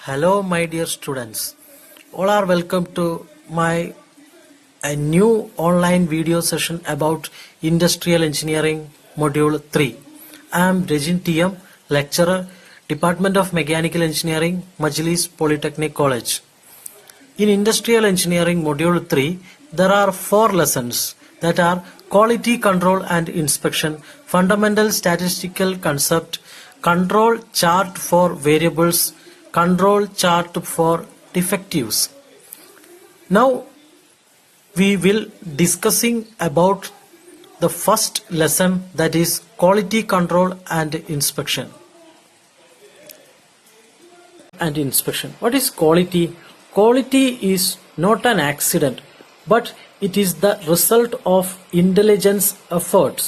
Hello, my dear students. All are welcome to my a new online video session about Industrial Engineering Module 3. I am Rajin TM, lecturer, Department of Mechanical Engineering, Majlis Polytechnic College. In Industrial Engineering Module 3, there are 4 lessons that are Quality Control and Inspection, Fundamental Statistical Concept, Control Chart for Variables, Control Chart for Defectives. Now we will discussing about the first lesson, that is Quality Control and Inspection. What is quality? Quality is not an accident, but it is the result of intelligence efforts.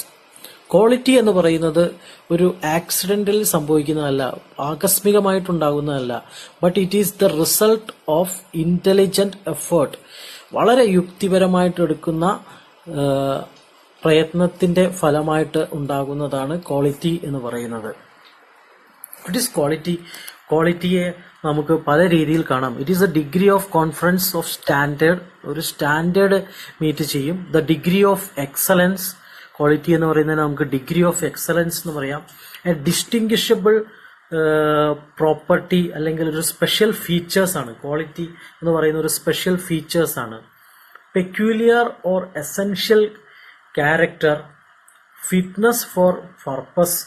Quality എന്ന് പറയുന്നത് ഒരു ആക്സിഡന്റിൽ സംഭവിക്കുന്നതല്ല, ആകസ്മികമായിട്ടുണ്ടാകുന്നതല്ല, but it is the result of intelligent effort. വളരെ യുക്തിപരമായിട്ട് എടുക്കുന്ന പ്രയത്നത്തിന്റെ ഫലമായിട്ട് ഉണ്ടാകുന്നതാണ് ക്വാളിറ്റി എന്ന് പറയുന്നത്. What is quality? ക്വാളിറ്റിയെ നമുക്ക് പല രീതിയിൽ കാണാം. It is A degree of confidence of standard. ഒരു സ്റ്റാൻഡേർഡ് മീറ്റ് ചെയ്യും. The degree of excellence. Quality എന്ന് പറയുന്നത് നമുക്ക് ഡിഗ്രി ഓഫ് എക്സലൻസ് എന്ന് പറയാം. എ ഡിസ്റ്റിംഗ്വിഷബിൾ പ്രോപ്പർട്ടി അല്ലെങ്കിൽ ഒരു സ്പെഷ്യൽ ഫീച്ചേഴ്സ് ആണ്. ക്വാളിറ്റി എന്ന് പറയുന്ന ഒരു സ്പെഷ്യൽ ഫീച്ചേഴ്സ് ആണ്. Peculiar or essential character, fitness for purpose,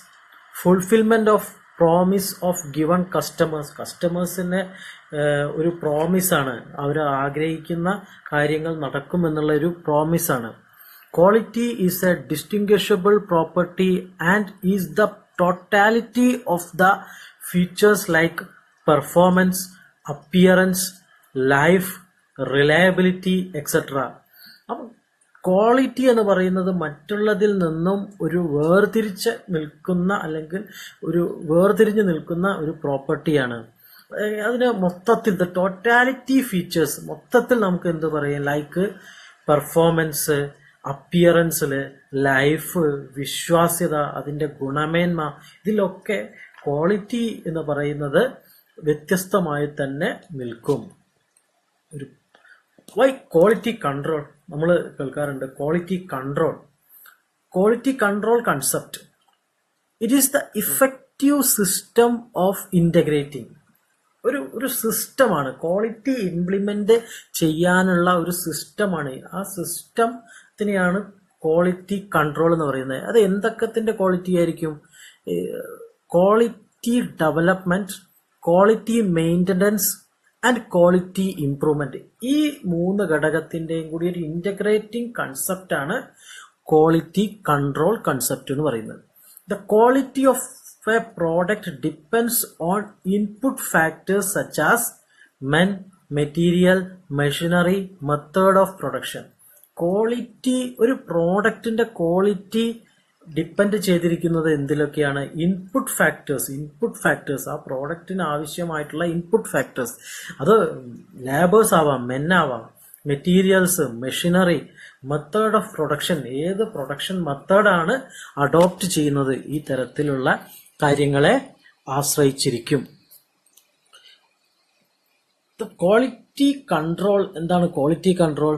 fulfilment of promise of given കസ്റ്റമേഴ്സിന് ഒരു പ്രോമിസാണ്, അവർ ആഗ്രഹിക്കുന്ന കാര്യങ്ങൾ നടക്കുമെന്നുള്ള ഒരു പ്രോമിസാണ്. Quality is a distinguishable property and is the totality of the features like performance, appearance, life, reliability, etc. Quality എന്ന് പറയുന്നത് മറ്റുള്ളതിൽ നിന്നും ഒരു വേർതിരിഞ്ഞു നിൽക്കുന്ന ഒരു പ്രോപ്പർട്ടിയാണ്. അതിന് മൊത്തത്തിൽ ദ ടോട്ടാലിറ്റി ഫീച്ചേഴ്സ്, മൊത്തത്തിൽ നമുക്ക് എന്ത് പറയാം, ലൈക്ക് പെർഫോമൻസ്, അപ്പിയറൻസില്, ലൈഫ്, വിശ്വാസ്യത, അതിന്റെ ഗുണമേന്മ, ഇതിലൊക്കെ ക്വാളിറ്റി എന്ന് പറയുന്നത് വ്യത്യസ്തമായി തന്നെ നിൽക്കും. വൈ ക്വാളിറ്റി കൺട്രോൾ നമ്മൾ കേൾക്കാറുണ്ട്. Quality control concept, it is the effective system of integrating. ഒരു സിസ്റ്റമാണ്, ക്വാളിറ്റി ഇംപ്ലിമെന്റ് ചെയ്യാനുള്ള ഒരു സിസ്റ്റമാണ്. ആ സിസ്റ്റത്തിനെയാണ് ക്വാളിറ്റി കൺട്രോൾ എന്ന് പറയുന്നത്. അത് എന്തൊക്കത്തിന്റെ ക്വാളിറ്റി ആയിരിക്കും? Quality development, quality maintenance and quality improvement. ഈ 3 ഘടകത്തിന്റെയും കൂടി ഒരു ഇന്റഗ്രേറ്റിംഗ് കൺസെപ്റ്റ് ആണ് ക്വാളിറ്റി കൺട്രോൾ കൺസെപ്റ്റ് എന്ന് പറയുന്നത്. The quality of a product depends on input factors such as men, material, machinery, method of production. Quality, ഒരു പ്രോഡക്റ്റിന്റെ quality depend ചെയ്തിരിക്കുന്നത് എന്തിലൊക്കെയാണ്? Input factors, ആ പ്രോഡക്റ്റിന് ആവശ്യമായിട്ടുള്ള ഇൻപുട്ട് ഫാക്ടേഴ്സ്. അത് ലേബേഴ്സ് ആവാം, മെൻ ആവാം, materials, machinery, method of production, ഏത് production മെത്തേഡാണ് adopt ചെയ്യുന്നത്, ഈ തരത്തിലുള്ള കാര്യങ്ങളെ ആശ്രയിച്ചിരിക്കും. ക്വാളിറ്റി കൺട്രോൾ എന്താണ്? Quality control,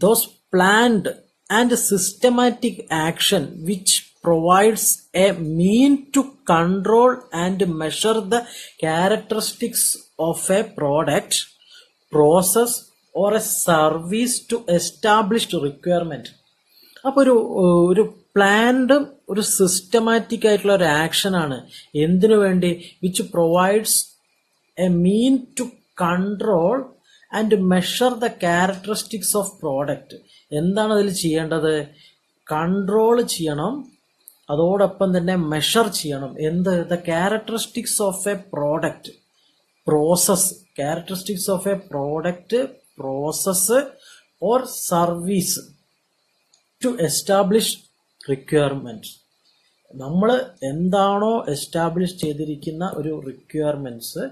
those planned and systematic action which provides a mean to control and measure the characteristics of a product, process or a service to established requirement. അപ്പൊ ഒരു പ്ലാൻഡും ഒരു സിസ്റ്റമാറ്റിക് ആയിട്ടുള്ള ഒരു ആക്ഷൻ ആണ്. എന്തിനു വേണ്ടി? Which provides a mean to control and measure the characteristics of product. എന്താണ് അതിൽ ചെയ്യേണ്ടത്? കൺട്രോൾ ചെയ്യണം, അതോടൊപ്പം തന്നെ മെഷർ ചെയ്യണം. എന്ത്? The characteristics of a product, process, characteristics of a product, process or service to establish requirement. നമ്മൾ എന്താണോ എസ്റ്റാബ്ലിഷ് ചെയ്തിരിക്കുന്ന ഒരു റിക്വയർമെന്റ്സ്,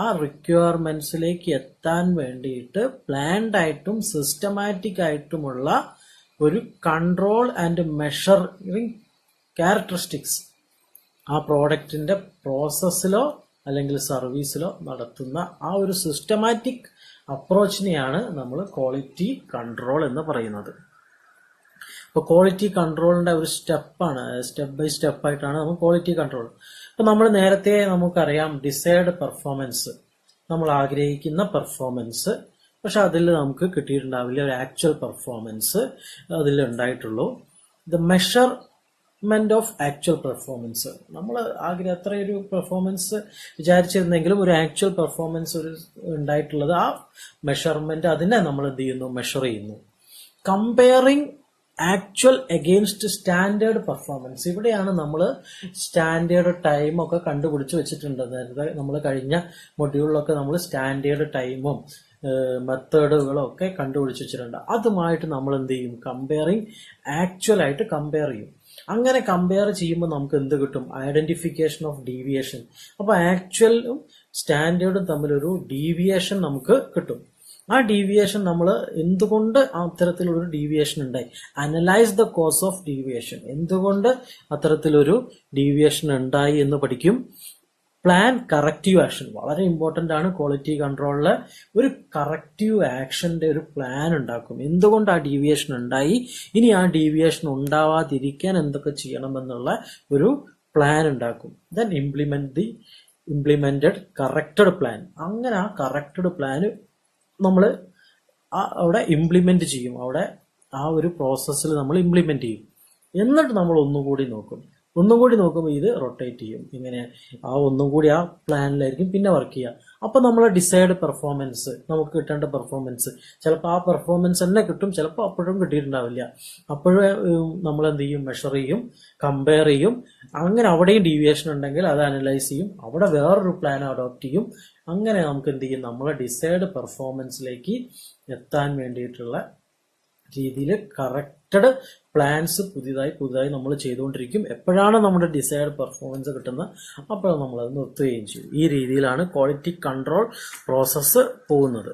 ആ റിക്വയർമെന്റ്സിലേക്ക് എത്താൻ വേണ്ടിയിട്ട് പ്ലാൻഡ് ആയിട്ടും സിസ്റ്റമാറ്റിക് ആയിട്ടുമുള്ള ഒരു കൺട്രോൾ ആൻഡ് മെഷറിംഗ് ക്യാരക്ടറിസ്റ്റിക്സ് ആ പ്രോഡക്റ്റിന്റെ പ്രോസസ്സിലോ അല്ലെങ്കിൽ സർവീസിലോ നടത്തുന്ന ആ ഒരു സിസ്റ്റമാറ്റിക് അപ്രോച്ചിനെയാണ് നമ്മൾ ക്വാളിറ്റി കൺട്രോൾ എന്ന് പറയുന്നത്. അപ്പോൾ ക്വാളിറ്റി കൺട്രോളിന്റെ ഒരു സ്റ്റെപ്പാണ്, സ്റ്റെപ്പ് ബൈ സ്റ്റെപ്പായിട്ടാണ് നമ്മൾ ക്വാളിറ്റി കൺട്രോൾ. അപ്പോൾ നമ്മൾ നേരത്തെ നമുക്കറിയാം ഡിസൈർഡ് പെർഫോമൻസ്, നമ്മൾ ആഗ്രഹിക്കുന്ന പെർഫോമൻസ്, പക്ഷെ അതിൽ നമുക്ക് കിട്ടിയിട്ടുണ്ടാവില്ല ഒരു ആക്ച്വൽ പെർഫോമൻസ് അതിൽ ഉണ്ടായിട്ടുള്ളൂ. The measurement of actual performance, നമ്മൾ അത്ര ഒരു പെർഫോമൻസ് വിചാരിച്ചിരുന്നെങ്കിലും ഒരു ആക്ച്വൽ പെർഫോമൻസ് ഒരു ഉണ്ടായിട്ടുള്ളത്, ആ മെഷർമെന്റ് അതിനെ നമ്മൾ എന്ത് ചെയ്യുന്നു, മെഷർ ചെയ്യുന്നു. Comparing actual against standard performance, ഇവിടെയാണ് നമ്മൾ സ്റ്റാൻഡേർഡ് ടൈം ഒക്കെ കണ്ടുപിടിച്ച് വെച്ചിട്ടുണ്ട്. നേരത്തെ നമ്മൾ കഴിഞ്ഞ മൊഡ്യൂളിലൊക്കെ നമ്മൾ സ്റ്റാൻഡേർഡ് ടൈമും മെത്തേഡുകളും ഒക്കെ കണ്ടുപിടിച്ച് വെച്ചിട്ടുണ്ട്. അതുമായിട്ട് നമ്മൾ എന്ത് ചെയ്യും, കമ്പയറിങ് ആക്ച്വൽ ആയിട്ട് കമ്പയർ ചെയ്യും. അങ്ങനെ കമ്പയർ ചെയ്യുമ്പോൾ നമുക്ക് എന്ത് കിട്ടും, ഐഡന്റിഫിക്കേഷൻ ഓഫ് ഡീവിയേഷൻ. അപ്പൊ ആക്ച്വലും സ്റ്റാൻഡേർഡും തമ്മിലൊരു ഡീവിയേഷൻ നമുക്ക് കിട്ടും. ആ ഡീവിയേഷൻ നമ്മൾ എന്തുകൊണ്ട് അത്തരത്തിലൊരു ഡീവിയേഷൻ ഉണ്ടായി, analyse the cause of deviation, എന്തുകൊണ്ട് അത്തരത്തിലൊരു ഡീവിയേഷൻ ഉണ്ടായി എന്ന് പഠിക്കും. പ്ലാൻ കറക്റ്റീവ് ആക്ഷൻ, വളരെ ഇമ്പോർട്ടന്റ് ആണ്. ക്വാളിറ്റി കൺട്രോളില് ഒരു കറക്റ്റീവ് ആക്ഷന്റെ ഒരു പ്ലാൻ ഉണ്ടാക്കും. എന്തുകൊണ്ട് ആ ഡീവിയേഷൻ ഉണ്ടായി, ഇനി ആ ഡീവിയേഷൻ ഉണ്ടാവാതിരിക്കാൻ എന്തൊക്കെ ചെയ്യണമെന്നുള്ള ഒരു പ്ലാൻ ഉണ്ടാക്കും. Then implemented corrected plan. അങ്ങനെ ആ കറക്റ്റഡ് പ്ലാന് നമ്മൾ അവിടെ ഇംപ്ലിമെന്റ് ചെയ്യും. അവിടെ ആ ഒരു പ്രോസസ്സിൽ നമ്മൾ ഇംപ്ലിമെന്റ് ചെയ്യും. എന്നിട്ട് നമ്മൾ ഒന്നുകൂടി നോക്കുമ്പോൾ ഇത് റൊട്ടേറ്റ് ചെയ്യും. ഇങ്ങനെ ഒന്നും കൂടി ആ പ്ലാനിലായിരിക്കും പിന്നെ വർക്ക് ചെയ്യുക. അപ്പൊ നമ്മൾ ഡിസൈഡ് പെർഫോമൻസ്, നമുക്ക് കിട്ടേണ്ട പെർഫോമൻസ് ചിലപ്പോൾ ആ പെർഫോമൻസ് തന്നെ കിട്ടും, ചിലപ്പോൾ അപ്പോഴും കിട്ടിയിട്ടുണ്ടാവില്ല. അപ്പോഴും നമ്മൾ എന്ത് ചെയ്യും, മെഷർ ചെയ്യും, കമ്പയർ ചെയ്യും. അങ്ങനെ അവിടെയും ഡീവിയേഷൻ ഉണ്ടെങ്കിൽ അത് അനലൈസ് ചെയ്യും, അവിടെ വേറൊരു പ്ലാൻ അഡോപ്റ്റ് ചെയ്യും. അങ്ങനെ നമുക്ക് എന്ത് ചെയ്യും, നമ്മളെ ഡിസൈഡ് പെർഫോമൻസിലേക്ക് എത്താൻ വേണ്ടിയിട്ടുള്ള രീതിയിൽ കറക്റ്റഡ് പ്ലാൻസ് പുതിയതായി നമ്മൾ ചെയ്തുകൊണ്ടിരിക്കും. എപ്പോഴാണ് നമ്മുടെ ഡിസൈഡ് പെർഫോമൻസ് കിട്ടുന്നത്, അപ്പോൾ നമ്മളത് നിർത്തുകയും ചെയ്യും. ഈ രീതിയിലാണ് ക്വാളിറ്റി കൺട്രോൾ പ്രോസസ്സ് പോകുന്നത്.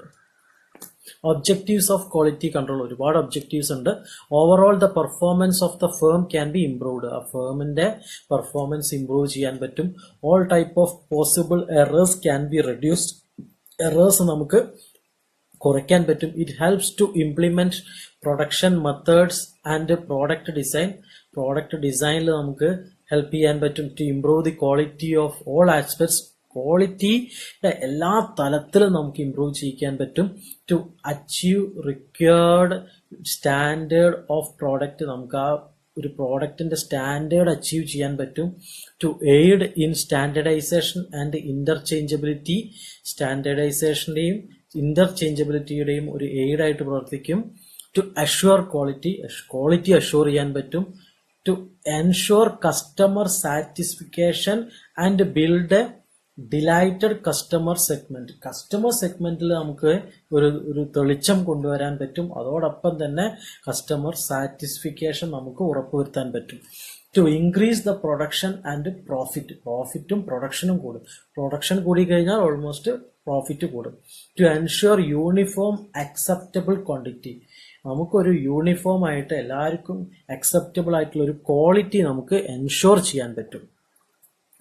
ഒബ്ജക്റ്റീവ്സ് ഓഫ് ക്വാളിറ്റി കൺട്രോൾ, ഒരുപാട് ഒബ്ജക്റ്റീവ്സ് ഉണ്ട്. Overall the performance of the firm can be improved, ആ ഫേമിന്റെ പെർഫോമൻസ് ഇംപ്രൂവ് ചെയ്യാൻ പറ്റും. All type of possible errors can be reduced, errors നമുക്ക് കുറയ്ക്കാൻ പറ്റും. It helps to implement production methods and product design, product ഡിസൈനിൽ നമുക്ക് ഹെൽപ്പ് ചെയ്യാൻ പറ്റും. To improve the quality of all aspects, ക്വാളിറ്റിയുടെ എല്ലാ തലത്തിലും നമുക്ക് ഇംപ്രൂവ് ചെയ്യിക്കാൻ പറ്റും. To achieve required standard of product, നമുക്ക് ആ ഒരു പ്രോഡക്റ്റിന്റെ സ്റ്റാൻഡേർഡ് അച്ചീവ് ചെയ്യാൻ പറ്റും. To aid in standardization and interchangeability, സ്റ്റാൻഡേർഡൈസേഷന്റെയും ഇന്റർചേഞ്ചബിലിറ്റിയുടെയും ഒരു എയ്ഡ് ആയിട്ട് പ്രവർത്തിക്കും. ടു അഷ്വർ ക്വാളിറ്റി അഷ്വർ ചെയ്യാൻ പറ്റും. To ensure customer satisfaction and build a delighted customer segment, customer സെഗ്മെന്റിൽ നമുക്ക് ഒരു തെളിച്ചം കൊണ്ടുവരാൻ പറ്റും. അതോടൊപ്പം തന്നെ കസ്റ്റമർ സാറ്റിസ്ഫിക്കേഷൻ നമുക്ക് ഉറപ്പുവരുത്താൻ പറ്റും. To increase the production and പ്രോഫിറ്റും പ്രൊഡക്ഷനും കൂടും. പ്രൊഡക്ഷൻ കൂടി കഴിഞ്ഞാൽ ഓൾമോസ്റ്റ് പ്രോഫിറ്റ് കൂടും. To ensure uniform acceptable quantity, നമുക്കൊരു യൂണിഫോം ആയിട്ട് എല്ലാവർക്കും അക്സെപ്റ്റബിൾ ആയിട്ടുള്ള ഒരു ക്വാളിറ്റി നമുക്ക് എൻഷുർ ചെയ്യാൻ പറ്റും.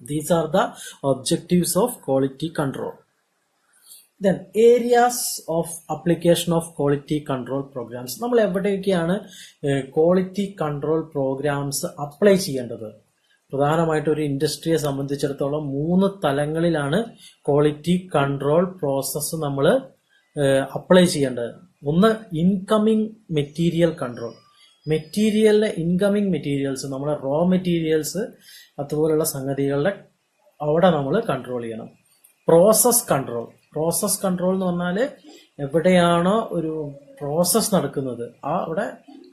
These are the objectives of quality control. Then areas of application of quality control programs. നമ്മൾ എവിടെയൊക്കെയാണ് ക്വാളിറ്റി കൺട്രോൾ പ്രോഗ്രാംസ് അപ്ലൈ ചെയ്യേണ്ടത്? പ്രധാനമായിട്ട് ഒരു ഇൻഡസ്ട്രിയെ സംബന്ധിച്ചിടത്തോളം 3 തലങ്ങളിലാണ് ക്വാളിറ്റി കൺട്രോൾ പ്രോസസ്സ് നമ്മൾ അപ്ലൈ ചെയ്യേണ്ടത്. ഒന്ന് ഇൻകമിംഗ് മെറ്റീരിയൽ കൺട്രോൾ, മെറ്റീരിയലിലെ ഇൻകമിംഗ് മെറ്റീരിയൽസ്, നമ്മുടെ റോ മെറ്റീരിയൽസ് അതുപോലുള്ള സംഗതികളുടെ അവിടെ നമ്മൾ കൺട്രോൾ ചെയ്യണം. പ്രോസസ് കൺട്രോൾ എന്ന് പറഞ്ഞാൽ എവിടെയാണോ ഒരു പ്രോസസ് നടക്കുന്നത് അവിടെ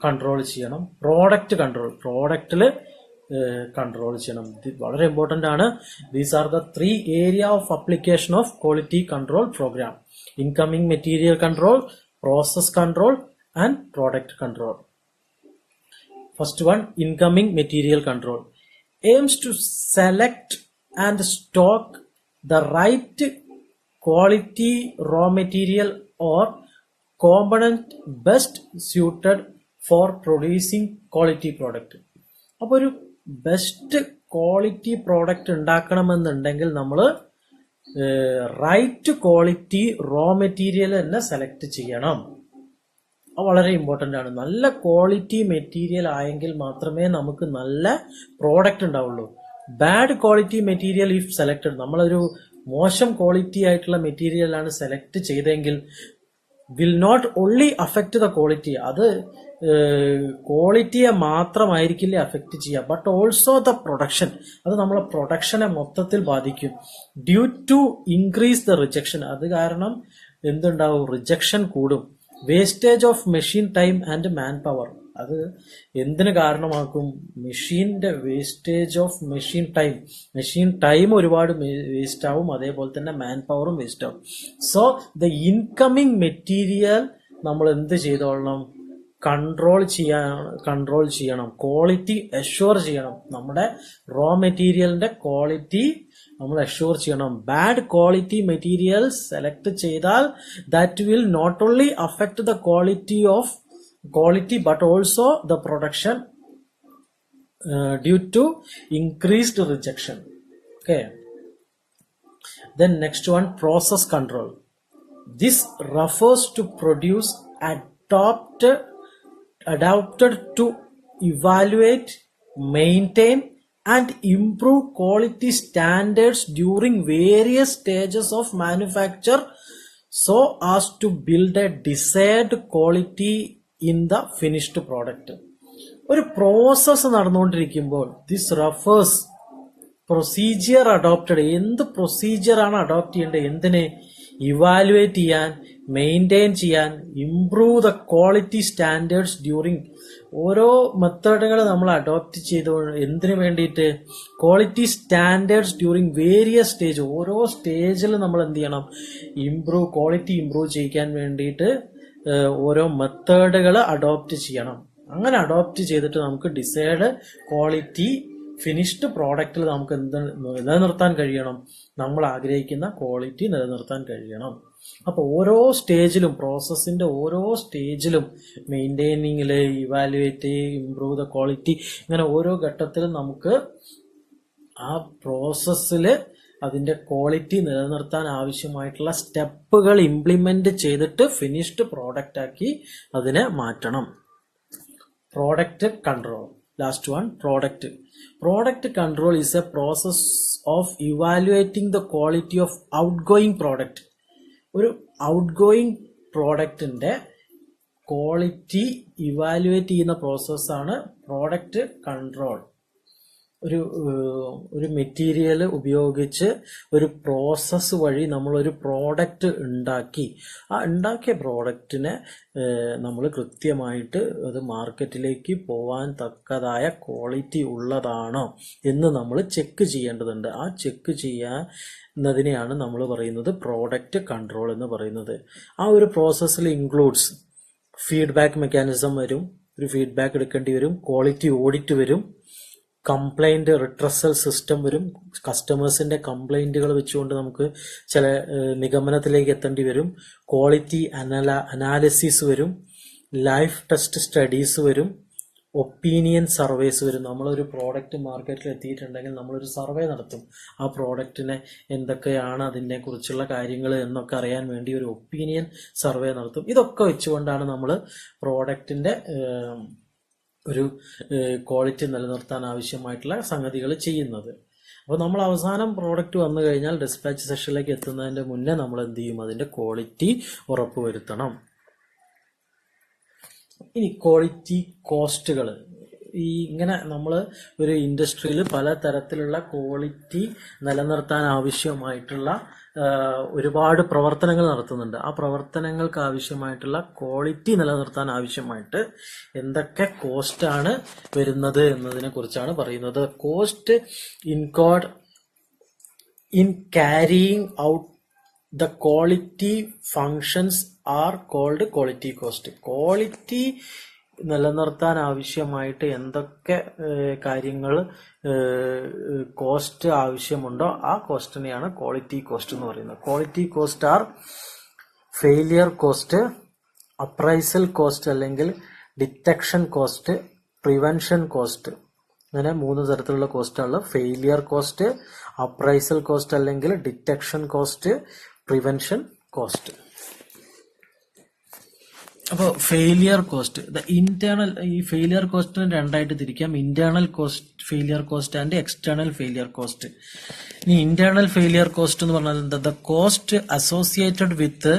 കൺട്രോൾ ചെയ്യണം. പ്രോഡക്റ്റിൽ കൺട്രോൾ ചെയ്യണം. വളരെ ഇമ്പോർട്ടന്റ് ആണ്. These are the 3 area of application of quality control program: incoming material control, process control and product control. First one, incoming material control aims to select and stock the right quality raw material or component best suited for producing quality product. അപ്പോൾ ഒരു best quality product ഉണ്ടാക്കണമെന്നുണ്ടെങ്കിൽ നമ്മൾ right quality raw material തന്നെ select ചെയ്യണം. അത് വളരെ important ആണ്. നല്ല quality material ആയെങ്കിൽ മാത്രമേ നമുക്ക് നല്ല പ്രോഡക്റ്റ് ഉണ്ടാവുള്ളൂ. Bad quality material if selected, നമ്മളൊരു മോശം ക്വാളിറ്റി ആയിട്ടുള്ള മെറ്റീരിയലാണ് സെലക്ട് ചെയ്തെങ്കിൽ will not only affect the quality, അത് ക്വാളിറ്റിയെ മാത്രമായിരിക്കില്ല അഫക്റ്റ് ചെയ്യുക, ബട്ട് ഓൾസോ ദ പ്രൊഡക്ഷൻ, അത് നമ്മളെ പ്രൊഡക്ഷനെ മൊത്തത്തിൽ ബാധിക്കും. Due to increase the rejection, അത് കാരണം എന്തുണ്ടാവും, റിജക്ഷൻ കൂടും. Wastage of machine time and man power, അത് എന്തിന് കാരണമാക്കും, മെഷീന്റെ വേസ്റ്റേജ് ഓഫ് മെഷീൻ ടൈം ഒരുപാട് വേസ്റ്റ് ആവും, അതേപോലെ തന്നെ മാൻ പവറും വേസ്റ്റ് ആവും. സോ ദ ഇൻകമിങ് മെറ്റീരിയൽ നമ്മൾ എന്ത് ചെയ്തോളണം, കൺട്രോൾ ചെയ്യണം, ക്വാളിറ്റി അഷ്യൂർ ചെയ്യണം. നമ്മുടെ റോ മെറ്റീരിയലിന്റെ ക്വാളിറ്റി നമ്മൾ അഷ്യൂർ ചെയ്യണം. ബാഡ് ക്വാളിറ്റി മെറ്റീരിയൽ സെലക്ട് ചെയ്താൽ that will not only affect the quality but also the production due to increased rejection. Okay. Then next one, process control. This refers to produce adapted to evaluate, maintain and improve quality standards during various stages of manufacture so as to build a desired quality in the finished product. ഒരു process നടന്നുകൊണ്ടിരിക്കുമ്പോൾ this refers procedure adopted, എന്ത് പ്രൊസീജിയറാണ് adopt ചെയ്യേണ്ടത്, എന്തിന്, evaluate ചെയ്യാൻ, maintain ചെയ്യാൻ, improve the quality standards during, ഓരോ മെത്തേഡുകൾ നമ്മൾ അഡോപ്റ്റ് ചെയ്ത് എന്തിനു വേണ്ടിയിട്ട്, quality standards during various stage, ഓരോ സ്റ്റേജിൽ നമ്മൾ എന്ത് ചെയ്യണം, ക്വാളിറ്റി ഇംപ്രൂവ് ചെയ്യിക്കാൻ വേണ്ടിയിട്ട് ഓരോ മെത്തേഡുകൾ അഡോപ്റ്റ് ചെയ്യണം. അങ്ങനെ അഡോപ്റ്റ് ചെയ്തിട്ട് നമുക്ക് ഡിസൈഡ് ക്വാളിറ്റി ഫിനിഷ്ഡ് പ്രോഡക്റ്റിൽ നമുക്ക് നിലനിർത്താൻ കഴിയണം, നമ്മൾ ആഗ്രഹിക്കുന്ന ക്വാളിറ്റി നിലനിർത്താൻ കഴിയണം. അപ്പോൾ ഓരോ സ്റ്റേജിലും, പ്രോസസ്സിന്റെ ഓരോ സ്റ്റേജിലും, മെയിൻറ്റെയിനിങ്ങില്, ഇവാലുവേറ്റ്, ഇംപ്രൂവ് ദ ക്വാളിറ്റി, ഇങ്ങനെ ഓരോ ഘട്ടത്തിലും നമുക്ക് ആ പ്രോസസ്സില് അതിന്റെ ക്വാളിറ്റി നിലനിർത്താൻ ആവശ്യമായിട്ടുള്ള സ്റ്റെപ്പുകൾ ഇംപ്ലിമെന്റ് ചെയ്തിട്ട് ഫിനിഷ്ഡ് പ്രോഡക്റ്റ് ആക്കി അതിനെ മാറ്റണം. Product control. Last one, product. Product control is A process of evaluating the quality of out going product. ഒരു ഔട്ട് ഗോയിങ് പ്രോഡക്റ്റിന്റെ ക്വാളിറ്റി ഇവാലുവേറ്റ് ചെയ്യുന്ന പ്രോസസ്സാണ് പ്രോഡക്റ്റ് കൺട്രോൾ. ഒരു മെറ്റീരിയൽ ഉപയോഗിച്ച് ഒരു പ്രോസസ്സ് വഴി നമ്മളൊരു പ്രോഡക്റ്റ് ഉണ്ടാക്കി, ആ ഉണ്ടാക്കിയ പ്രോഡക്റ്റിനെ നമ്മൾ കൃത്യമായിട്ട് അത് മാർക്കറ്റിലേക്ക് പോവാൻ തക്കതായ ക്വാളിറ്റി ഉള്ളതാണോ എന്ന് നമ്മൾ ചെക്ക് ചെയ്യേണ്ടതുണ്ട്. ആ ചെക്ക് ചെയ്യുന്നതിനെയാണ് നമ്മൾ പറയുന്നത് പ്രോഡക്റ്റ് കൺട്രോൾ എന്ന് പറയുന്നത്. ആ ഒരു പ്രോസസ്സിൽ ഇൻക്ലൂഡ്സ് ഫീഡ്ബാക്ക് മെക്കാനിസം വരും, ഒരു ഫീഡ്ബാക്ക് എടുക്കേണ്ടി വരും, ക്വാളിറ്റി ഓഡിറ്റ് വരും, കംപ്ലൈന്റ് റിട്രസൽ സിസ്റ്റം വരും, കസ്റ്റമേഴ്സിന്റെ കംപ്ലൈന്റുകൾ വെച്ചുകൊണ്ട് നമുക്ക് ചില നിഗമനത്തിലേക്ക് എത്തേണ്ടി വരും, ക്വാളിറ്റി അനാലിസിസ് വരും, ലൈഫ് ടെസ്റ്റ് സ്റ്റഡീസ് വരും, ഒപ്പീനിയൻ സർവേസ് വരും. നമ്മളൊരു പ്രോഡക്റ്റ് മാർക്കറ്റിൽ എത്തിയിട്ടുണ്ടെങ്കിൽ നമ്മളൊരു സർവേ നടത്തും, ആ പ്രോഡക്റ്റിനെ എന്തൊക്കെയാണ് അതിനെ കുറിച്ചുള്ള കാര്യങ്ങൾ എന്നൊക്കെ അറിയാൻ വേണ്ടി ഒരു ഒപ്പീനിയൻ സർവേ നടത്തും. ഇതൊക്കെ വെച്ചുകൊണ്ടാണ് നമ്മൾ പ്രോഡക്റ്റിന്റെ ഒരു ക്വാളിറ്റി നിലനിർത്താൻ ആവശ്യമായിട്ടുള്ള സംഗതികൾ ചെയ്യുന്നത്. അപ്പോൾ നമ്മൾ അവസാനം പ്രോഡക്റ്റ് വന്നു കഴിഞ്ഞാൽ ഡിസ്പാച്ച് സെഷനിലേക്ക് എത്തുന്നതിന്റെ മുന്നേ നമ്മൾ എന്ത് ചെയ്യും, അതിന്റെ ക്വാളിറ്റി ഉറപ്പുവരുത്തണം. ഇനി ക്വാളിറ്റി കോസ്റ്റുകൾ. ഇങ്ങനെ നമ്മൾ ഒരു ഇൻഡസ്ട്രിയിൽ പല തരത്തിലുള്ള ക്വാളിറ്റി നിലനിർത്താൻ ആവശ്യമായിട്ടുള്ള ഒരുപാട് പ്രവർത്തനങ്ങൾ നടത്തുന്നുണ്ട്. ആ പ്രവർത്തനങ്ങൾക്ക് ആവശ്യമായിട്ടുള്ള ക്വാളിറ്റി നിലനിർത്താൻ ആവശ്യമായിട്ട് എന്തൊക്കെ കോസ്റ്റാണ് വരുന്നത് എന്നതിനെ കുറിച്ചാണ് പറയുന്നത്. Cost incurred in carrying out the quality functions are called quality cost. Quality നിലനിർത്താൻ ആവശ്യമായിട്ട് എന്തൊക്കെ കാര്യങ്ങൾ കോസ്റ്റ് ആവശ്യമുണ്ടോ ആ കോസ്റ്റിനെയാണ് ക്വാളിറ്റി കോസ്റ്റ് എന്ന് പറയുന്നത്. Quality cost are failure cost, appraisal cost അല്ലെങ്കിൽ ഡിറ്റക്ഷൻ കോസ്റ്റ്, പ്രിവെൻഷൻ കോസ്റ്റ്, അങ്ങനെ 3 തരത്തിലുള്ള കോസ്റ്റാണ്. ഫെയിലിയർ കോസ്റ്റ്, അപ്രൈസൽ കോസ്റ്റ് അല്ലെങ്കിൽ ഡിറ്റക്ഷൻ കോസ്റ്റ്, പ്രിവെൻഷൻ കോസ്റ്റ്. അപ്പോൾ ഫെയിലിയർ കോസ്റ്റ്, ഈ ഫെയിലിയർ കോസ്റ്റിനെ രണ്ടായിട്ട് തിരിക്കാം. Internal cost failure cost and external failure cost. ഇനി ഇന്റേണൽ ഫെയിലിയർ കോസ്റ്റ് എന്ന് പറഞ്ഞാൽ എന്താ? The cost associated with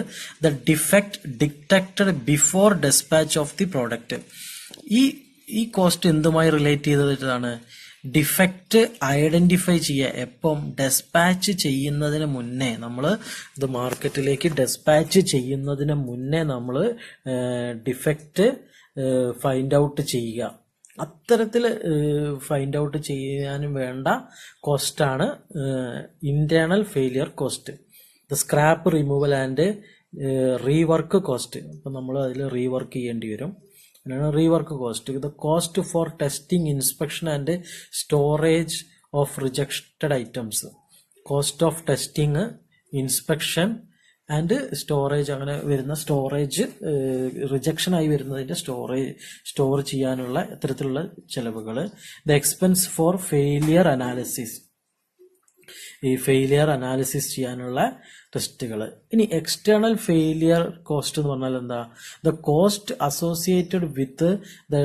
the defect detected before despatch of the product. ഈ കോസ്റ്റ് എന്തുമായി റിലേറ്റ് ചെയ്തിട്ടാണ്? ഡിഫക്റ്റ് ഐഡന്റിഫൈ ചെയ്യുക. എപ്പം? ഡെസ്പാച്ച് ചെയ്യുന്നതിന് മുന്നേ, നമ്മൾ ഇത് മാർക്കറ്റിലേക്ക് ഡെസ്പാച്ച് ചെയ്യുന്നതിന് മുന്നേ നമ്മൾ ഡിഫക്റ്റ് ഫൈൻഡ് ഔട്ട് ചെയ്യുക. അത്തരത്തിൽ ഫൈൻഡ് ഔട്ട് ചെയ്യാനും വേണ്ട കോസ്റ്റാണ് internal failure cost. The scrap removal and rework cost. അപ്പം നമ്മൾ അതിൽ റീവർക്ക് ചെയ്യേണ്ടി വരും. Rework cost. The cost for testing, inspection and storage of rejected items. Cost of testing, inspection and storage, അങ്ങനെ വരുന്ന സ്റ്റോറേജ് റിജക്ഷൻ ആയി വരുന്നതിന്റെ സ്റ്റോർ ചെയ്യാനുള്ള ഇത്തരത്തിലുള്ള ചെലവുകൾ. The expense for failure analysis, ഈ ഫെയിലിയർ അനാലിസിസ് ചെയ്യാനുള്ള ടെസ്റ്റുകൾ. ഇനി എക്സ്റ്റേണൽ ഫെയിലിയർ കോസ്റ്റ് എന്ന് പറഞ്ഞാൽ എന്താ? The cost associated with the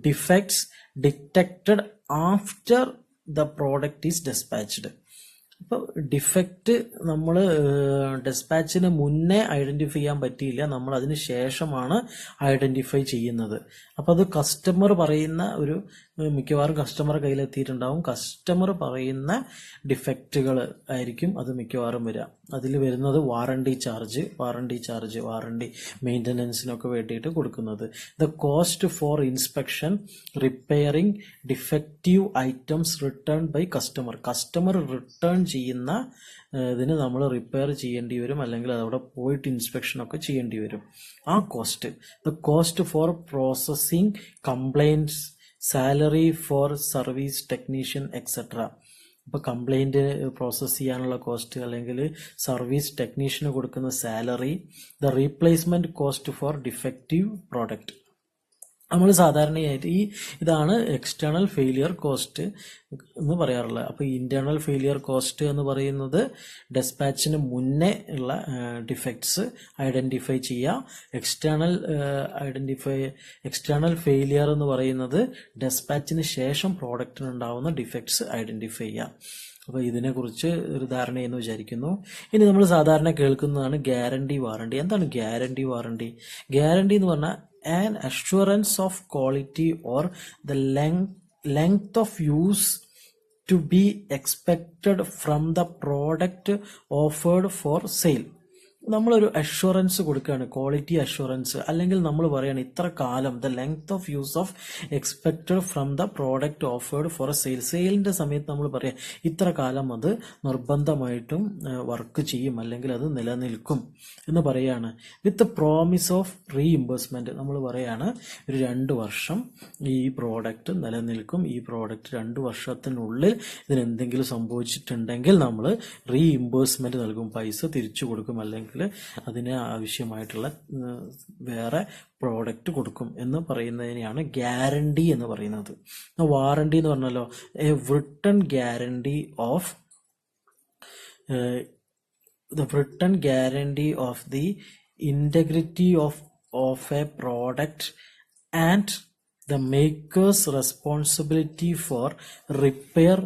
defects detected after the product is dispatched. ഇപ്പൊ ഡിഫക്റ്റ് നമ്മൾ ഡെസ്പാച്ചിന് മുന്നേ ഐഡന്റിഫൈ ചെയ്യാൻ പറ്റിയില്ല, നമ്മൾ അതിന് ശേഷമാണ് ഐഡന്റിഫൈ ചെയ്യുന്നത്. അപ്പൊ അത് കസ്റ്റമർ പറയുന്ന ഒരു, മിക്കവാറും കസ്റ്റമർ കയ്യിലെത്തിയിട്ടുണ്ടാവും. കസ്റ്റമർ പറയുന്ന ഡിഫക്റ്റുകൾ ആയിരിക്കും അത് മിക്കവാറും വരിക. അതിൽ വരുന്നത് വാറണ്ടി ചാർജ്, വാറണ്ടി മെയിൻ്റനൻസിനൊക്കെ വേണ്ടിയിട്ട് കൊടുക്കുന്നത്. The cost for inspection, repairing defective items return by customer return ചെയ്യുന്ന ഇതിന് നമ്മൾ റിപ്പയർ ചെയ്യേണ്ടി വരും, അല്ലെങ്കിൽ അതവിടെ പോയിട്ട് ഇൻസ്പെക്ഷൻ ഒക്കെ ചെയ്യേണ്ടി വരും. ആ cost. The cost four processing complaints, salary for service technician etcetera. ഇപ്പൊ കംപ്ലൈന്റ് പ്രോസസ് ചെയ്യാനുള്ള കോസ്റ്റ്, അല്ലെങ്കിൽ സർവീസ് ടെക്നീഷ്യന് കൊടുക്കുന്ന salary. The replacement cost for defective product. നമ്മൾ സാധാരണയായിട്ട് ഇതാണ് എക്സ്റ്റേണൽ ഫെയിലിയർ കോസ്റ്റ് എന്ന് പറയാറുള്ളത്. അപ്പോൾ ഇന്റേണൽ ഫെയിലിയർ കോസ്റ്റ് എന്ന് പറയുന്നത് ഡെസ്പാച്ചിന് മുന്നേ ഉള്ള ഡിഫക്ട്സ് ഐഡന്റിഫൈ ചെയ്യുക. എക്സ്റ്റേണൽ ഫെയിലിയർ എന്ന് പറയുന്നത് ഡെസ്പാച്ചിന് ശേഷം പ്രോഡക്റ്റിന് ഉണ്ടാവുന്ന ഡിഫക്ട്സ് ഐഡന്റിഫൈ ചെയ്യുക. അപ്പോൾ ഇതിനെക്കുറിച്ച് ഒരു ധാരണയെന്ന് വിചാരിക്കുന്നു. ഇനി നമ്മൾ സാധാരണ കേൾക്കുന്നതാണ് ഗ്യാരണ്ടി, വാറണ്ടി. എന്താണ് ഗ്യാരണ്ടി, വാറണ്ടി? ഗ്യാരണ്ടി എന്ന് പറഞ്ഞാൽ an assurance of quality or the length of use to be expected from the product offered for sale. നമ്മളൊരു അഷ്വറൻസ് കൊടുക്കുകയാണ്, ക്വാളിറ്റി അഷ്വറൻസ്, അല്ലെങ്കിൽ നമ്മൾ പറയുകയാണ് ഇത്ര കാലം, the length of use of expected from the product offered for a sale. സെയിലിന്റെ സമയത്ത് നമ്മൾ പറയാം ഇത്ര കാലം അത് നിർബന്ധമായിട്ടും വർക്ക് ചെയ്യും, അല്ലെങ്കിൽ അത് നിലനിൽക്കും എന്ന് പറയാണ്. വിത്ത് പ്രോമിസ് ഓഫ് റീഇംബേഴ്സ്മെന്റ്, നമ്മൾ പറയാണ് ഒരു 2 വർഷം ഈ പ്രോഡക്റ്റ് നിലനിൽക്കും, ഈ പ്രോഡക്റ്റ് 2 വർഷത്തിനുള്ളിൽ ഇതിനെന്തെങ്കിലും സംഭവിച്ചിട്ടുണ്ടെങ്കിൽ നമ്മൾ റീഇംബേഴ്സ്മെന്റ് നൽകും, പൈസ തിരിച്ചു കൊടുക്കും, അല്ലെങ്കിൽ അതിന് ആവശ്യമായിട്ടുള്ള വേറെ പ്രോഡക്റ്റ് കൊടുക്കും എന്ന് പറയുന്നതിനെയാണ് ഗ്യാരണ്ടി എന്ന് പറയുന്നത്. വാറണ്ടി എന്ന് പറഞ്ഞാലോ, a written guarantee of the integrity of a product and the maker's responsibility for repair,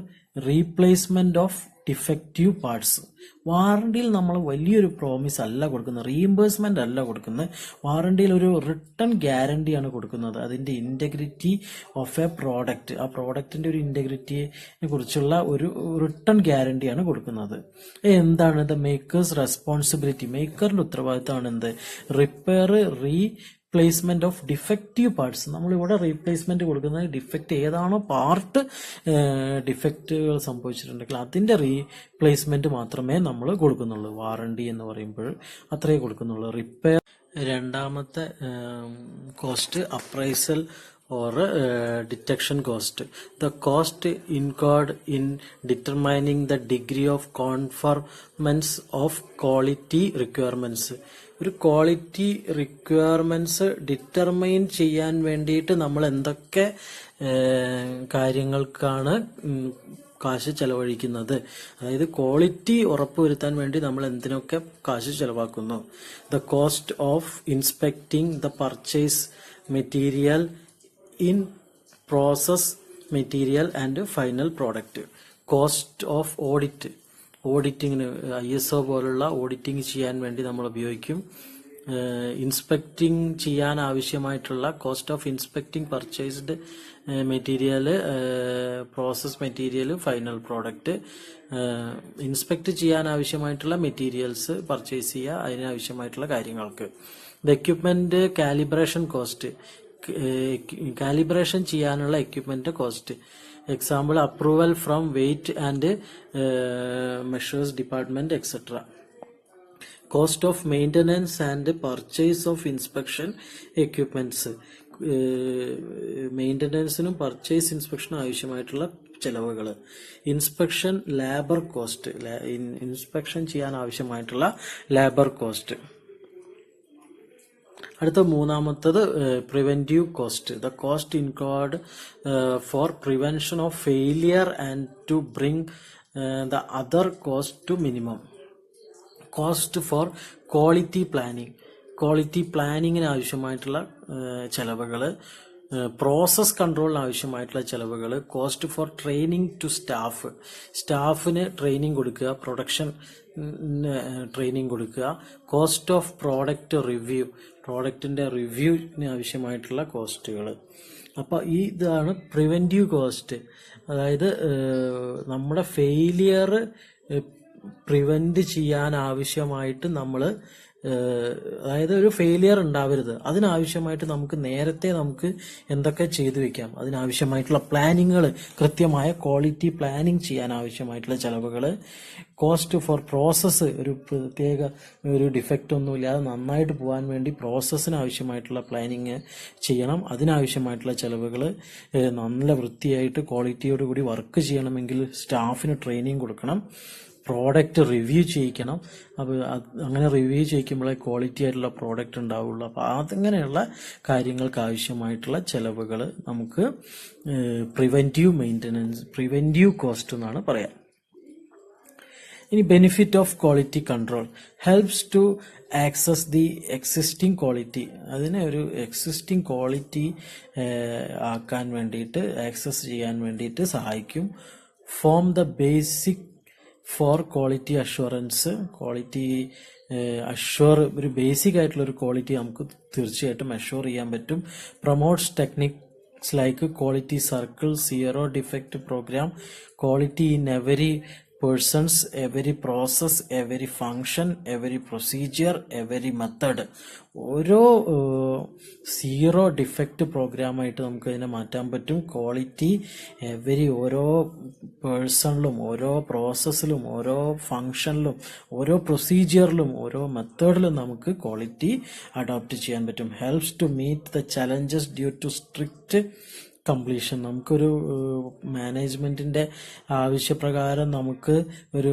replacement of defective parts. വാറണ്ടിയിൽ നമ്മൾ വലിയൊരു പ്രോമിസ് അല്ല കൊടുക്കുന്നത്, റീഇംബേഴ്സ്മെന്റ് അല്ല കൊടുക്കുന്നത്. വാറണ്ടിയിൽ ഒരു റിട്ടേൺ ഗ്യാരണ്ടിയാണ് കൊടുക്കുന്നത്. അതിന്റെ ഇന്റഗ്രിറ്റി ഓഫ് എ പ്രോഡക്റ്റ്, ആ പ്രോഡക്റ്റിന്റെ ഒരു ഇന്റഗ്രിറ്റിയെ കുറിച്ചുള്ള ഒരു റിട്ടേൺ ഗ്യാരണ്ടിയാണ് കൊടുക്കുന്നത്. എന്താണ് ദ മേക്കേഴ്സ് റെസ്പോൺസിബിലിറ്റി? മേക്കറിന്റെ ഉത്തരവാദിത്തമാണ് എന്ത്? Repair, replacement of defective parts. നമ്മളിവിടെ റീപ്ലേസ്മെന്റ് കൊടുക്കുന്നത് ഡിഫക്റ്റ് ഏതാണോ പാർട്ട് ഡിഫക്റ്റുകൾ സംഭവിച്ചിട്ടുണ്ടെങ്കിൽ അതിന്റെ റീപ്ലേസ്മെന്റ് മാത്രമേ നമ്മൾ കൊടുക്കുന്നുള്ളൂ. വാറണ്ടി എന്ന് പറയുമ്പോൾ അത്രയേ കൊടുക്കുന്നുള്ളൂ. റിപ്പയർ. രണ്ടാമത്തെ cost appraisal or detection cost. The cost incurred in determining the degree of conformance of quality requirements. ഒരു ക്വാളിറ്റി റിക്വയർമെന്റ്സ് ഡിറ്റർമൈൻ ചെയ്യാൻ വേണ്ടിയിട്ട് നമ്മൾ എന്തൊക്കെ കാര്യങ്ങൾക്കാണ് കാശ് ചെലവഴിക്കുന്നത്, അതായത് ക്വാളിറ്റി ഉറപ്പുവരുത്താൻ വേണ്ടി നമ്മൾ എന്തിനൊക്കെ കാശ് ചെലവാക്കുന്നു. The cost of inspecting the purchase material in process material and final product. Cost of audit, ഓഡിറ്റിങ്ങിന് ISO പോലുള്ള ഓഡിറ്റിംഗ് ചെയ്യാൻ വേണ്ടി നമ്മൾ ഉപയോഗിക്കും. ഇൻസ്പെക്ടിങ് ചെയ്യാൻ ആവശ്യമായിട്ടുള്ള cost of inspecting purchased material, process material, final product. Inspect ചെയ്യാൻ ആവശ്യമായിട്ടുള്ള മെറ്റീരിയൽസ് പർച്ചേസ് ചെയ്യുക, അതിനാവശ്യമായിട്ടുള്ള കാര്യങ്ങൾക്ക്. The equipment calibration cost, calibration ചെയ്യാനുള്ള equipment cost. Example approval from weight and measures department etcetera. Cost of maintenance and purchase of inspection equipments, മെയിൻ്റനൻസിനും purchase ഇൻസ്പെക്ഷനും ആവശ്യമായിട്ടുള്ള ചെലവുകൾ. Inspection labour cost, inspection ചെയ്യാൻ ആവശ്യമായിട്ടുള്ള ലേബർ കോസ്റ്റ്. അടുത്ത മൂന്നാമത്തത് preventive cost. The cost incurred for prevention of failure and to bring the other cost to minimum. Cost for quality planning, quality പ്ലാനിങ്ങിന് ആവശ്യമായിട്ടുള്ള ചെലവുകൾ. Process കൺട്രോളിന് ആവശ്യമായിട്ടുള്ള ചെലവുകൾ. Cost for training to staff, സ്റ്റാഫിന് ട്രെയിനിങ് കൊടുക്കുക, പ്രൊഡക്ഷൻ ട്രെയിനിങ് കൊടുക്കുക. Cost of product review, പ്രോഡക്റ്റിന്റെ റിവ്യൂവിന് ആവശ്യമായിട്ടുള്ള കോസ്റ്റുകൾ. അപ്പൊ ഇതാണ് പ്രിവെന്റീവ് കോസ്റ്റ്. അതായത് നമ്മുടെ ഫെയിലിയർ പ്രിവെന്റ് ചെയ്യാൻ ആവശ്യമായിട്ട് നമ്മൾ, അതായത് ഒരു ഫെയിലിയർ ഉണ്ടാവരുത്, അതിനാവശ്യമായിട്ട് നമുക്ക് നേരത്തെ നമുക്ക് എന്തൊക്കെ ചെയ്തു വെക്കാം, അതിനാവശ്യമായിട്ടുള്ള പ്ലാനിങ്ങുകൾ, കൃത്യമായ ക്വാളിറ്റി പ്ലാനിങ് ചെയ്യാൻ ആവശ്യമായിട്ടുള്ള ചെലവുകൾ. കോസ്റ്റ് ഫോർ പ്രോസസ്സ്, ഒരു പ്രത്യേക ഒരു ഡിഫക്റ്റ് ഒന്നും ഇല്ലാതെ നന്നായിട്ട് പോകാൻ വേണ്ടി പ്രോസസ്സിന് ആവശ്യമായിട്ടുള്ള പ്ലാനിങ് ചെയ്യണം, അതിനാവശ്യമായിട്ടുള്ള ചെലവുകൾ. നല്ല വൃത്തിയായിട്ട് ക്വാളിറ്റിയോടുകൂടി വർക്ക് ചെയ്യണമെങ്കിൽ സ്റ്റാഫിന് ട്രെയിനിങ് കൊടുക്കണം. പ്രോഡക്റ്റ് റിവ്യൂ ചെയ്യിക്കണം. അപ്പോൾ അങ്ങനെ റിവ്യൂ ചെയ്യിക്കുമ്പോഴേ ക്വാളിറ്റി ആയിട്ടുള്ള പ്രോഡക്റ്റ് ഉണ്ടാവുള്ളൂ. അപ്പോൾ അങ്ങനെയുള്ള കാര്യങ്ങൾക്ക് ആവശ്യമായിട്ടുള്ള ചെലവുകൾ നമുക്ക് പ്രിവെന്റീവ് മെയിൻ്റനൻസ്, പ്രിവെന്റീവ് കോസ്റ്റ് എന്നാണ് പറയാം. ഇനി benefit of quality control helps to access the existing quality. അതിനെ ഒരു എക്സിസ്റ്റിംഗ് ക്വാളിറ്റി ആക്കാൻ വേണ്ടിയിട്ട്, ആക്സസ് ചെയ്യാൻ വേണ്ടിയിട്ട് സഹായിക്കും. Form the basic for quality assurance, quality assure, ഒരു ബേസിക് ആയിട്ടുള്ള ഒരു ക്വാളിറ്റി നമുക്ക് തീർച്ചയായിട്ടും അഷ്വർ ചെയ്യാൻ പറ്റും. Promotes techniques like quality circle, zero defect program, quality in every persons, every process, every function, every procedure, every method. ഓരോ zero defect പ്രോഗ്രാമായിട്ട് നമുക്ക് അതിനെ മാറ്റാൻ പറ്റും. ക്വാളിറ്റി എവരി, ഓരോ പേഴ്സണിലും, ഓരോ പ്രോസസ്സിലും, ഓരോ ഫങ്ഷനിലും, ഓരോ പ്രൊസീജിയറിലും, ഓരോ മെത്തേഡിലും നമുക്ക് ക്വാളിറ്റി അഡോപ്റ്റ് ചെയ്യാൻ പറ്റും. Helps to meet the challenges due to strict completion. നമുക്കൊരു മാനേജ്മെന്റിന്റെ ആവശ്യപ്രകാരം നമുക്ക് ഒരു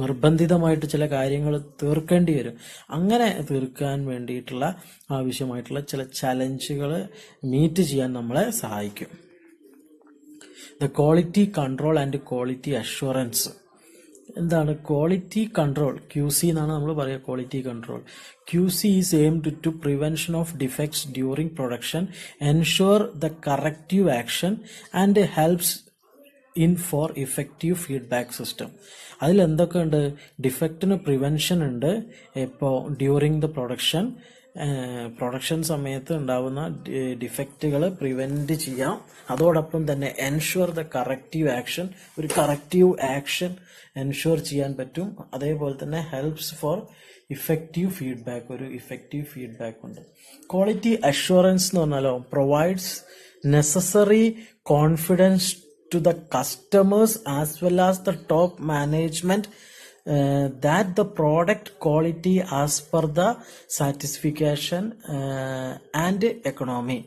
നിർബന്ധിതമായിട്ട് ചില കാര്യങ്ങൾ തീർക്കേണ്ടി വരും. അങ്ങനെ തീർക്കാൻ വേണ്ടിയിട്ടുള്ള ആവശ്യമായിട്ടുള്ള ചില ചലഞ്ചുകൾ മീറ്റ് ചെയ്യാൻ നമ്മളെ സഹായിക്കും. The quality control and quality assurance. എന്താണ് ക്വാളിറ്റി കൺട്രോൾ? QC എന്നാണ് നമ്മൾ പറയുക. Quality control, QC is aimed to prevention of defects during production, ensure the corrective action and helps in for effective feedback system. അതിൽ എന്തൊക്കെ ഉണ്ട്? ഡിഫക്റ്റിന് prevention ഉണ്ട്. ഇപ്പോൾ during the production സമയത്ത് ഉണ്ടാവുന്ന ഡിഫക്റ്റുകൾ പ്രിവെന്റ് ചെയ്യാം. അതോടൊപ്പം തന്നെ എൻഷുർ ദ കറക്റ്റീവ് ആക്ഷൻ, ഒരു കറക്റ്റീവ് ആക്ഷൻ എൻഷുർ ചെയ്യാൻ പറ്റും. അതേപോലെ തന്നെ ഹെൽപ്സ് ഫോർ ഇഫക്റ്റീവ് ഫീഡ്ബാക്ക്, ഒരു ഇഫക്റ്റീവ് ഫീഡ്ബാക്ക് ഉണ്ട്. ക്വാളിറ്റി അഷ്വറൻസ് എന്ന് പറഞ്ഞാലോ, provides necessary confidence to the customers as well as the top management that the product quality as per the satisfaction and economy.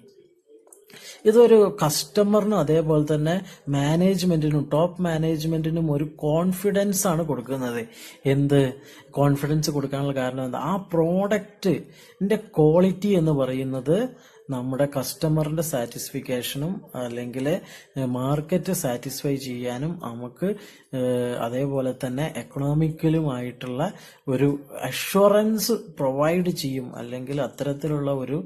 ഇതൊരു കസ്റ്റമറിനും അതേപോലെ തന്നെ മാനേജ്മെന്റിനും ടോപ്പ് മാനേജ്മെന്റിനും ഒരു confidence ആണ് കൊടുക്കുന്നത്. എന്ത് കോൺഫിഡൻസ് കൊടുക്കാനുള്ള കാരണം എന്താ? ആ പ്രോഡക്റ്റിന്റെ ക്വാളിറ്റി എന്ന് പറയുന്നത് നമ്മുടെ കസ്റ്റമറിന്റെ സാറ്റിസ്ഫിക്കേഷനും അല്ലെങ്കിൽ മാർക്കറ്റ് സാറ്റിസ്ഫൈ ചെയ്യാനും നമുക്ക് അതേപോലെ തന്നെ എക്കണോമിക്കലുമായിട്ടുള്ള ഒരു അഷ്വറൻസ് പ്രൊവൈഡ് ചെയ്യും, അല്ലെങ്കിൽ അത്തരത്തിലുള്ള ഒരു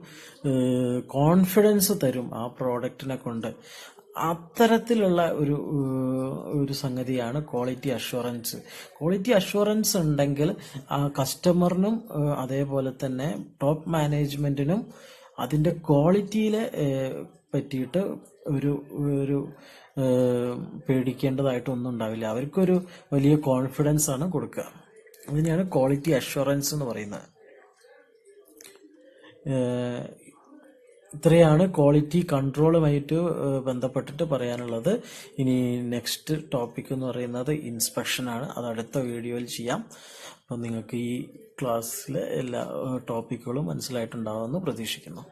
കോൺഫിഡൻസ് തരും ആ പ്രോഡക്റ്റിനെ കൊണ്ട്. അത്തരത്തിലുള്ള ഒരു സംഗതിയാണ് ക്വാളിറ്റി അഷ്വറൻസ്. ക്വാളിറ്റി അഷ്വറൻസ് ഉണ്ടെങ്കിൽ ആ കസ്റ്റമറിനും അതേപോലെ തന്നെ ടോപ്പ് മാനേജ്മെന്റിനും അതിന്റെ ക്വാളിറ്റിയിലെ പറ്റിയിട്ട് ഒരു പേടിക്കേണ്ടതായിട്ടൊന്നും ഉണ്ടാവില്ല. അവർക്കൊരു വലിയ കോൺഫിഡൻസ് ആണ് കൊടുക്കുക. അതിനെയാണ് ക്വാളിറ്റി അഷ്വറൻസ് എന്ന് പറയുന്നത്. ഇത്രയാണ് ക്വാളിറ്റി കൺട്രോളുമായിട്ട് ബന്ധപ്പെട്ടിട്ട് പറയാനുള്ളത്. ഇനി നെക്സ്റ്റ് ടോപ്പിക് എന്ന് പറയുന്നത് ഇൻസ്പെക്ഷൻ ആണ്. അത് അടുത്ത വീഡിയോയിൽ ചെയ്യാം. അപ്പം നിങ്ങൾക്ക് ഈ ക്ലാസ്സിലെ എല്ലാ ടോപ്പിക്കുകളും മനസ്സിലായിട്ടുണ്ടാവുമെന്ന് പ്രതീക്ഷിക്കുന്നു.